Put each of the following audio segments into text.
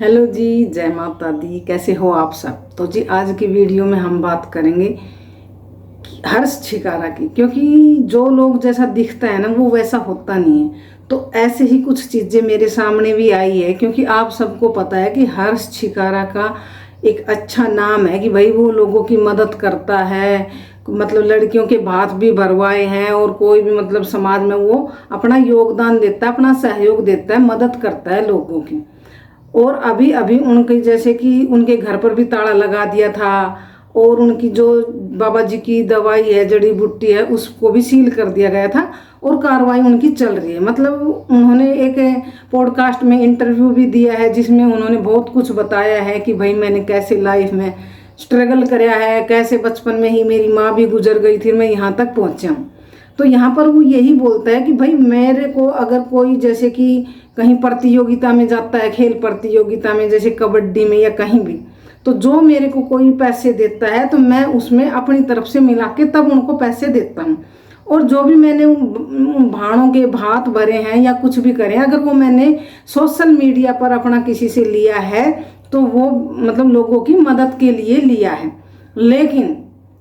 Hello जी, जय माता दी। कैसे हो आप सब? तो जी आज की वीडियो में हम बात करेंगे हर्ष छिकारा की, क्योंकि जो लोग जैसा दिखता है ना वो वैसा होता नहीं है। तो ऐसे ही कुछ चीज़ें मेरे सामने भी आई है, क्योंकि आप सबको पता है कि हर्ष छिकारा का एक अच्छा नाम है कि भाई वो लोगों की मदद करता है, मतलब लड़कियों के भात भी भरवाए हैं और कोई भी मतलब समाज में वो अपना योगदान देता है, अपना सहयोग देता है, मदद करता है लोगों की। और अभी अभी उनके जैसे कि उनके घर पर भी ताला लगा दिया था, और उनकी जो बाबा जी की दवाई है, जड़ी बूटी है, उसको भी सील कर दिया गया था और कार्रवाई उनकी चल रही है। मतलब उन्होंने एक पॉडकास्ट में इंटरव्यू भी दिया है जिसमें उन्होंने बहुत कुछ बताया है कि भाई मैंने कैसे लाइफ में स्ट्रगल कराया है, कैसे बचपन में ही मेरी माँ भी गुजर गई थी, मैं यहाँ तक पहुँचा हूँ। तो यहाँ पर वो यही बोलता है कि भाई मेरे को अगर कोई जैसे कि कहीं प्रतियोगिता में जाता है, खेल प्रतियोगिता में जैसे कबड्डी में या कहीं भी, तो जो मेरे को कोई पैसे देता है तो मैं उसमें अपनी तरफ से मिला के तब उनको पैसे देता हूँ। और जो भी मैंने उन भाड़ों के भात भरे हैं या कुछ भी करे, अगर वो मैंने सोशल मीडिया पर अपना किसी से लिया है तो वो मतलब लोगों की मदद के लिए लिया है। लेकिन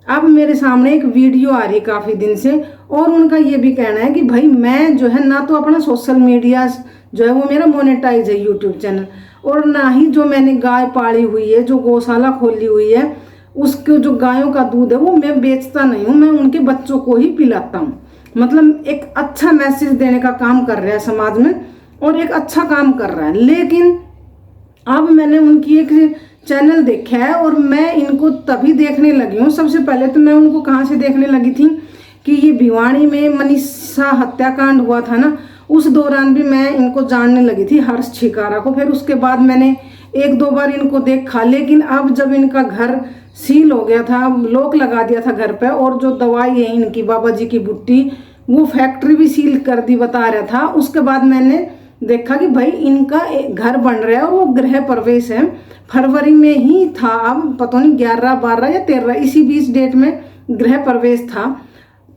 अब मेरे सामने एक वीडियो आ रही है काफ़ी दिन से, और उनका ये भी कहना है कि भाई मैं जो है ना तो अपना सोशल मीडिया जो है वो मेरा मोनेटाइज है यूट्यूब चैनल, और ना ही जो मैंने गाय पाली हुई है, जो गौशाला खोली हुई है, उसके जो गायों का दूध है वो मैं बेचता नहीं हूँ, मैं उनके बच्चों को ही पिलाता हूँ। मतलब एक अच्छा मैसेज देने का काम कर रहा है समाज में और एक अच्छा काम कर रहा है। लेकिन अब मैंने उनकी एक चैनल देखा है और मैं इनको तभी देखने लगी हूँ। सबसे पहले तो मैं उनको कहाँ से देखने लगी थी कि ये भिवानी में मनीषा हत्याकांड हुआ था ना, उस दौरान भी मैं इनको जानने लगी थी, हर्ष छिकारा को। फिर उसके बाद मैंने एक दो बार इनको देखा, लेकिन अब जब इनका घर सील हो गया था, लॉक लगा दिया था घर पे, और जो दवाई है इनकी बाबा जी की बुट्टी, वो फैक्ट्री भी सील कर दी बता रहा था। उसके बाद मैंने देखा कि भाई इनका घर बन रहा है और वो गृह प्रवेश है, फरवरी में ही था, अब पता नहीं 11, 12 या 13 इसी बीच डेट में गृह प्रवेश था।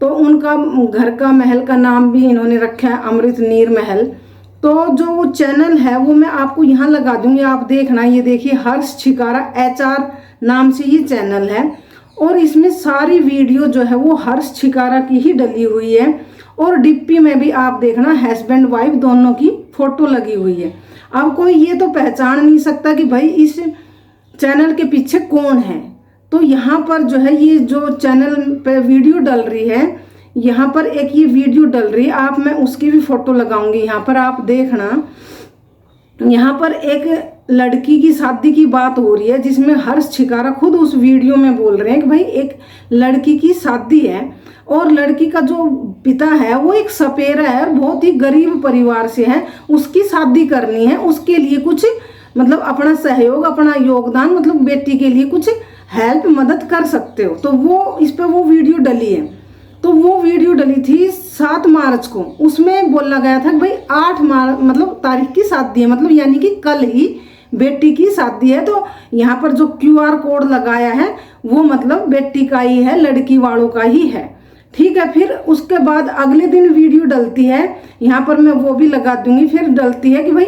तो उनका घर का महल का नाम भी इन्होंने रखा है अमृत नीर महल। तो जो वो चैनल है वो मैं आपको यहाँ लगा दूंगी, आप देखना। ये देखिए, हर्ष छिकारा HR नाम से ये चैनल है, और इसमें सारी वीडियो जो है वो हर्ष छिकारा की ही डली हुई है। और डिप्पी में भी आप देखना हस्बैंड वाइफ दोनों की फोटो लगी हुई है। अब कोई ये तो पहचान नहीं सकता कि भाई इस चैनल के पीछे कौन है। तो यहाँ पर जो है ये जो चैनल पे वीडियो डल रही है, यहाँ पर एक ये वीडियो डल रही है, आप मैं उसकी भी फोटो लगाऊंगी यहाँ पर, आप देखना। यहाँ पर एक लड़की की शादी की बात हो रही है जिसमें हर्ष छिकारा खुद उस वीडियो में बोल रहे हैं कि भाई एक लड़की की शादी है, और लड़की का जो पिता है वो एक सपेरा है और बहुत ही गरीब परिवार से है, उसकी शादी करनी है, उसके लिए कुछ मतलब अपना सहयोग, अपना योगदान, मतलब बेटी के लिए कुछ हेल्प मदद कर सकते हो। तो वो इस पे वो वीडियो डली है। तो वो वीडियो डली थी 7 मार्च को, उसमें बोला गया था कि भाई 8 मार्च मतलब तारीख की शादी है, मतलब यानी कि कल ही बेटी की शादी है। तो यहाँ पर जो QR कोड लगाया है वो मतलब बेटी का ही है, लड़की वालों का ही है, ठीक है। फिर उसके बाद अगले दिन वीडियो डलती है, यहाँ पर मैं वो भी लगा दूंगी। फिर डलती है कि भाई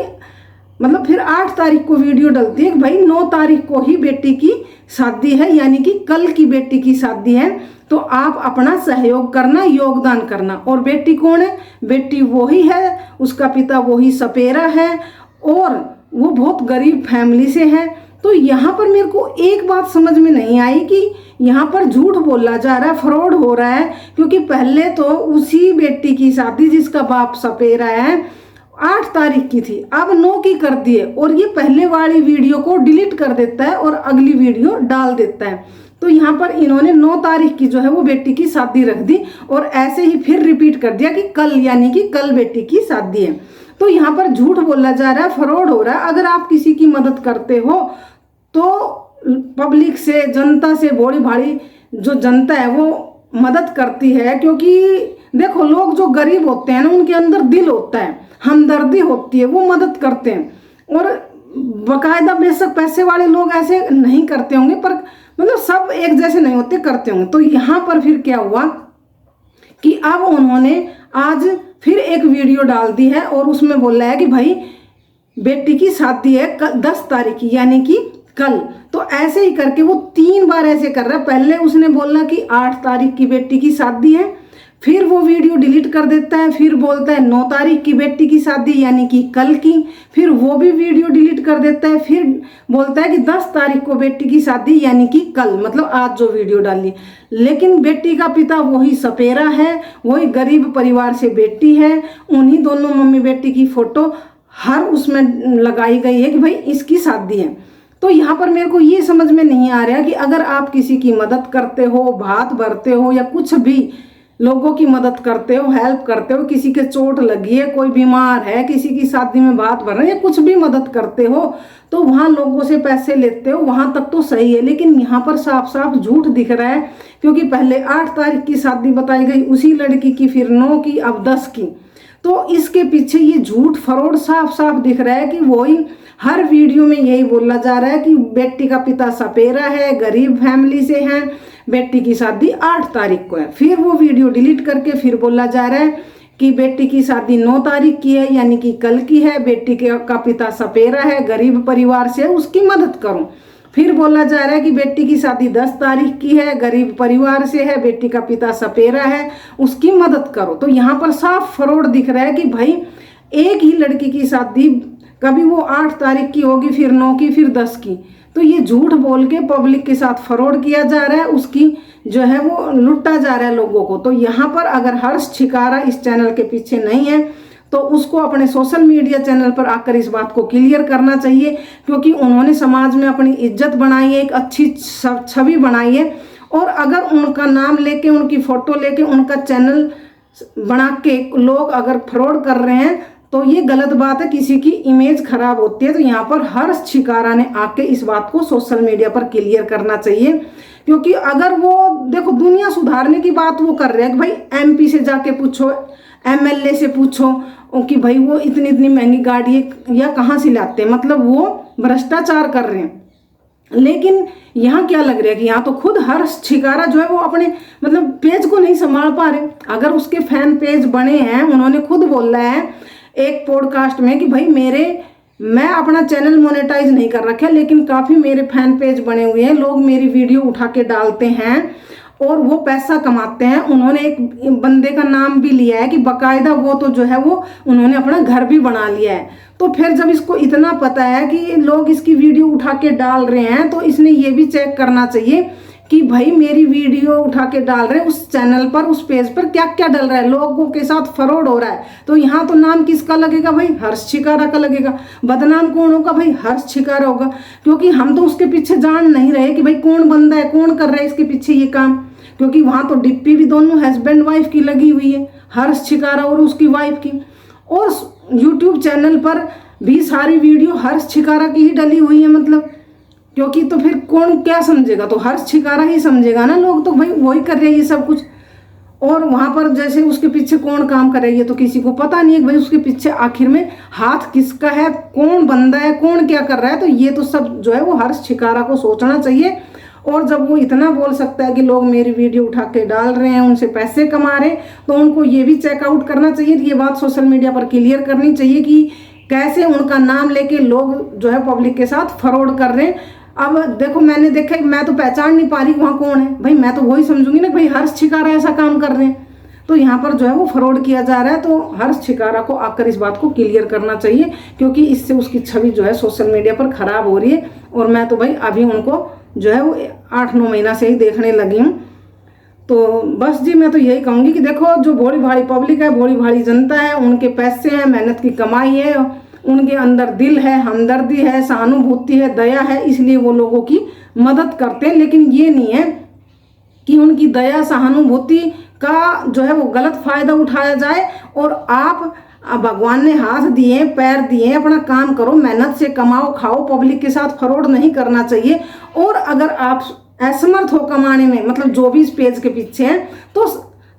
मतलब फिर 8 तारीख को वीडियो डलती है कि भाई 9 तारीख को ही बेटी की शादी है, यानी कि कल की बेटी की शादी है, तो आप अपना सहयोग करना, योगदान करना। और बेटी कौन है? बेटी वो ही है, उसका पिता वही सपेरा है और वो बहुत गरीब फैमिली से है। तो यहाँ पर मेरे को एक बात समझ में नहीं आई कि यहाँ पर झूठ बोला जा रहा है, फ्रॉड हो रहा है। क्योंकि पहले तो उसी बेटी की शादी जिसका बाप सपेरा है 8 तारीख की थी, अब 9 की कर दिए, और ये पहले वाली वीडियो को डिलीट कर देता है और अगली वीडियो डाल देता है। तो यहाँ पर इन्होंने 9 तारीख की जो है वो बेटी की शादी रख दी, और ऐसे ही फिर रिपीट कर दिया कि कल, यानी कि कल बेटी की शादी है। तो यहाँ पर झूठ बोला जा रहा है, फ्रॉड हो रहा है। अगर आप किसी की मदद करते हो तो पब्लिक से, जनता से, बड़ी भारी जो जनता है वो मदद करती है। क्योंकि देखो, लोग जो गरीब होते हैं ना उनके अंदर दिल होता है, हमदर्दी होती है, वो मदद करते हैं। और बाकायदा बेशक पैसे वाले लोग ऐसे नहीं करते होंगे, पर मतलब सब एक जैसे नहीं होते, करते होंगे। तो यहाँ पर फिर क्या हुआ कि अब उन्होंने आज फिर एक वीडियो डाल दी है और उसमें बोला है कि भाई बेटी की शादी है 10 तारीख की, यानी कि कल। तो ऐसे ही करके वो 3 बार ऐसे कर रहा है। पहले उसने बोला कि 8 तारीख की बेटी की शादी है, फिर वो वीडियो डिलीट कर देता है, फिर बोलता है 9 तारीख की बेटी की शादी यानी कि कल की, फिर वो भी वीडियो डिलीट कर देता है, फिर बोलता है कि 10 तारीख को बेटी की शादी यानी कि कल, मतलब आज जो वीडियो डाली। लेकिन बेटी का पिता वही सपेरा है, वही गरीब परिवार से बेटी है, उन्हीं दोनों मम्मी बेटी की फोटो हर उसमें लगाई गई है कि भाई इसकी शादी है। तो यहाँ पर मेरे को ये समझ में नहीं आ रहा कि अगर आप किसी की मदद करते हो, भात भरते हो या कुछ भी लोगों की मदद करते हो, हेल्प करते हो, किसी के चोट लगी है, कोई बीमार है, किसी की शादी में भात भर रहे हैं या कुछ भी मदद करते हो, तो वहाँ लोगों से पैसे लेते हो, वहाँ तक तो सही है। लेकिन यहाँ पर साफ साफ झूठ दिख रहा है, क्योंकि पहले 8 तारीख की शादी बताई गई उसी लड़की की, फिर 9 की, अब 10 की। तो इसके पीछे ये झूठ फरोड साफ साफ दिख रहा है कि वही हर वीडियो में यही बोला जा रहा है कि बेटी का पिता सपेरा है, गरीब फैमिली से है, बेटी की शादी 8 तारीख को है। फिर वो वीडियो डिलीट करके फिर बोला जा रहा है कि बेटी की शादी 9 तारीख की है यानी कि कल की है, बेटी का पिता सपेरा है, गरीब परिवार से है, उसकी मदद करो। फिर बोला जा रहा है कि बेटी की शादी 10 तारीख की है, गरीब परिवार से है, बेटी का पिता सपेरा है, उसकी मदद करो। तो यहाँ पर साफ फरोड दिख रहा है कि भाई एक ही लड़की की शादी कभी वो 8 तारीख की होगी, फिर 9 की, फिर 10 की। तो ये झूठ बोल के पब्लिक के साथ फरोड किया जा रहा है, उसकी जो है वो लुटा जा रहा है लोगों को। तो यहाँ पर अगर हर्ष छिकारा इस चैनल के पीछे नहीं है तो उसको अपने सोशल मीडिया चैनल पर आकर इस बात को क्लियर करना चाहिए, क्योंकि उन्होंने समाज में अपनी इज्जत बनाई है, एक अच्छी छवि बनाई है। और अगर उनका नाम लेके, उनकी फोटो लेके, उनका चैनल बना के लोग अगर फ्रॉड कर रहे हैं तो ये गलत बात है, किसी की इमेज खराब होती है। तो यहाँ पर हर्ष छिकारा ने आके इस बात को सोशल मीडिया पर क्लियर करना चाहिए, क्योंकि अगर वो देखो दुनिया सुधारने की बात वो कर रहे हैं कि भाई एमपी से जाके पूछो, एमएलए से पूछो कि भाई वो इतनी इतनी महंगी गाड़ी या कहाँ से लाते हैं, मतलब वो भ्रष्टाचार कर रहे हैं। लेकिन यहाँ क्या लग रहा है कि यहाँ तो खुद हर्ष छिकारा जो है वो अपने मतलब पेज को नहीं संभाल पा रहे। अगर उसके फैन पेज बने हैं, उन्होंने खुद बोला है एक पॉडकास्ट में कि भाई मैं अपना चैनल मोनेटाइज नहीं कर रखा, लेकिन काफ़ी मेरे फैन पेज बने हुए हैं, लोग मेरी वीडियो उठा के डालते हैं और वो पैसा कमाते हैं। उन्होंने एक बंदे का नाम भी लिया है कि बकायदा वो तो जो है वो उन्होंने अपना घर भी बना लिया है। तो फिर जब इसको इतना पता है कि लोग इसकी वीडियो उठा के डाल रहे हैं, तो इसने ये भी चेक करना चाहिए कि भाई मेरी वीडियो उठा के डाल रहे हैं उस चैनल पर, उस पेज पर क्या क्या डल रहा है, लोगों के साथ फ्रॉड हो रहा है। तो यहाँ तो नाम किसका लगेगा भाई? हर्ष छिकारा का लगेगा। बदनाम कौन होगा भाई? हर्ष छिकारा होगा, क्योंकि हम तो उसके पीछे जान नहीं रहे कि भाई कौन बंदा है, कौन कर रहा है इसके पीछे ये काम, क्योंकि वहाँ तो डिप्पी भी दोनों हस्बैंड वाइफ की लगी हुई है, हर्ष छिकारा और उसकी वाइफ की। और यूट्यूब चैनल पर भी सारी वीडियो हर्ष छिकारा की ही डली हुई है, मतलब क्योंकि तो फिर कौन क्या समझेगा, तो हर्ष छिकारा ही समझेगा ना लोग, तो भाई वही कर रहे हैं ये सब कुछ। और वहाँ पर जैसे उसके पीछे कौन काम कर रही है तो किसी को पता नहीं है भाई उसके पीछे आखिर में हाथ किसका है, कौन बंदा है, कौन क्या कर रहा है। तो ये तो सब जो है वो हर्ष छिकारा को सोचना चाहिए। और जब वो इतना बोल सकता है कि लोग मेरी वीडियो उठा के डाल रहे हैं, उनसे पैसे कमा रहे हैं, तो उनको ये भी चेकआउट करना चाहिए, ये बात सोशल मीडिया पर क्लियर करनी चाहिए कि कैसे उनका नाम लेके लोग जो है पब्लिक के साथ फ्रॉड कर रहे हैं। अब देखो मैंने देखा, मैं तो पहचान नहीं पा रही वहाँ कौन है भाई, मैं तो वही समझूंगी ना भाई हर्ष छिकारा ऐसा काम कर रहे हैं। तो यहाँ पर जो है वो फ्रॉड किया जा रहा है। तो हर्ष छिकारा को आकर इस बात को क्लियर करना चाहिए, क्योंकि इससे उसकी छवि जो है सोशल मीडिया पर खराब हो रही है। और मैं तो भाई अभी उनको जो है वो 8-9 महीना से ही देखने लगी हूँ। तो बस जी मैं तो यही कहूँगी कि देखो जो भोली भाली पब्लिक है, भोली भाली जनता है, उनके पैसे हैं, मेहनत की कमाई है, उनके अंदर दिल है, हमदर्दी है, सहानुभूति है, दया है, इसलिए वो लोगों की मदद करते हैं। लेकिन ये नहीं है कि उनकी दया सहानुभूति का जो है वो गलत फायदा उठाया जाए। और आप भगवान ने हाथ दिए, पैर दिए, अपना काम करो, मेहनत से कमाओ, खाओ, पब्लिक के साथ फ्रॉड नहीं करना चाहिए। और अगर आप असमर्थ हो कमाने में, मतलब जो भी इस पेज के पीछे हैं, तो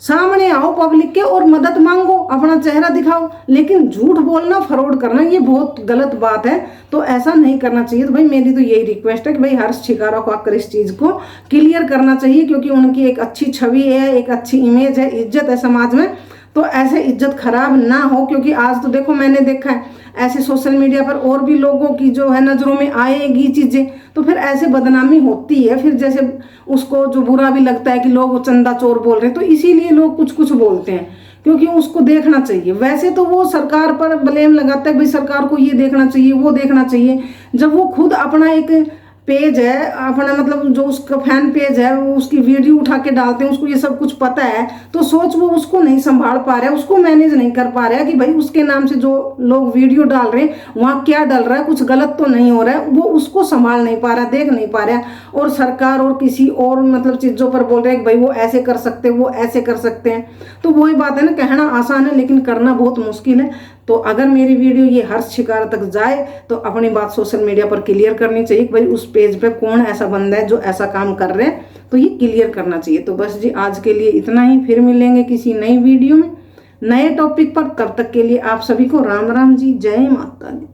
सामने आओ पब्लिक के और मदद मांगो, अपना चेहरा दिखाओ। लेकिन झूठ बोलना, फ्रॉड करना ये बहुत गलत बात है, तो ऐसा नहीं करना चाहिए। तो भाई मेरी तो यही रिक्वेस्ट है कि भाई हर्ष छिकारा को आकर इस चीज़ को क्लियर करना चाहिए, क्योंकि उनकी एक अच्छी छवि है, एक अच्छी इमेज है, इज्जत है समाज में। तो ऐसे इज्जत खराब ना हो, क्योंकि आज तो देखो मैंने देखा है ऐसे सोशल मीडिया पर और भी लोगों की जो है नजरों में आएगी चीजें, तो फिर ऐसे बदनामी होती है। फिर जैसे उसको जो बुरा भी लगता है कि लोग चंदा चोर बोल रहे हैं, तो इसीलिए लोग कुछ कुछ बोलते हैं, क्योंकि उसको देखना चाहिए। वैसे तो वो सरकार पर ब्लेम लगाता है, भाई सरकार को ये देखना चाहिए वो देखना चाहिए, जब वो खुद अपना एक पेज है अपना, मतलब जो उसका फैन पेज है वो उसकी वीडियो उठा के डालते हैं, उसको ये सब कुछ पता है, तो सोच वो उसको नहीं संभाल पा रहा है, उसको मैनेज नहीं कर पा रहा है कि भाई उसके नाम से जो लोग वीडियो डाल रहे हैं वहाँ क्या डल रहा है, कुछ गलत तो नहीं हो रहा है, वो उसको संभाल नहीं पा रहा, देख नहीं पा रहा, और सरकार और किसी और मतलब चीज़ों पर बोल रहे हैं कि भाई वो ऐसे कर सकते वो ऐसे कर सकते हैं। तो वही बात है ना, कहना आसान है लेकिन करना बहुत मुश्किल है। तो अगर मेरी वीडियो ये हर्ष शिकारा तक जाए तो अपनी बात सोशल मीडिया पर क्लियर करनी चाहिए कि भाई उस पेज पे कौन ऐसा बंदा है जो ऐसा काम कर रहे हैं, तो ये क्लियर करना चाहिए। तो बस जी आज के लिए इतना ही, फिर मिलेंगे किसी नई वीडियो में नए टॉपिक पर। तब तक के लिए आप सभी को राम राम जी, जय माता दी।